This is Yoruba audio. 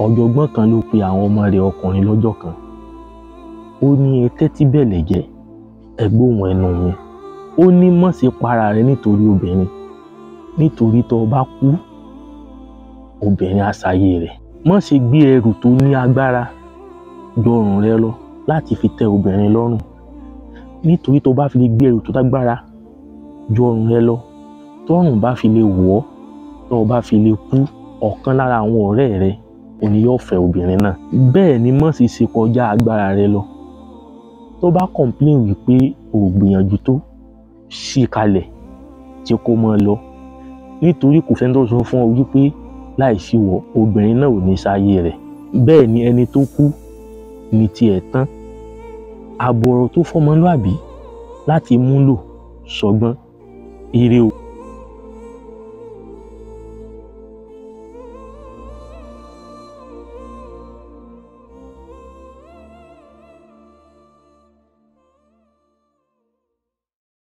ọ̀jọ̀gbọ́n kan ló pe àwọn ọmọ rẹ̀ ọkùnrin lọ́jọ́ kan. Ó ní ẹ tẹ́tí bẹ̀lẹ̀ jẹ́, ẹ gbóhùn ẹnu mi. Ó ní má ṣe para rẹ nítorí obìnrin, nítorí tó bá kú obìnrin á ṣayé rẹ̀. Má ṣe gbé ẹrù tó ní agbára ju ọrùn rẹ lọ láti fi tẹ́ obìnrin lọ́rùn, nítorí tó bá fi lè gbé ẹrù tó lágbára ju ọrùn rẹ lọ, tọ́rùn bá fi lè wọ̀ ọ́, tó bá fi lè kú, ọ̀kan lára àwọn ọ̀rẹ́ rẹ òní yóò fẹ́ obìnrin náà. Bẹ́ẹ̀ ni má ṣe kọjá agbára rẹ lọ. Tó bá complain wípé ò gbìyànjú tó, ṣí kalẹ̀ tí kò mọ́ lọ, nítorí kò fẹ́ tó sọ fún ọ wípé láìsí wọ obìnrin náà ò ní sáyé rẹ̀. Bẹ́ẹ̀ ni ẹni tó kú ní tiẹ̀ tán. Àbọ̀rọ̀ tó fọmọlúàbí láti múlò sọ́gbọ́n. Ire o.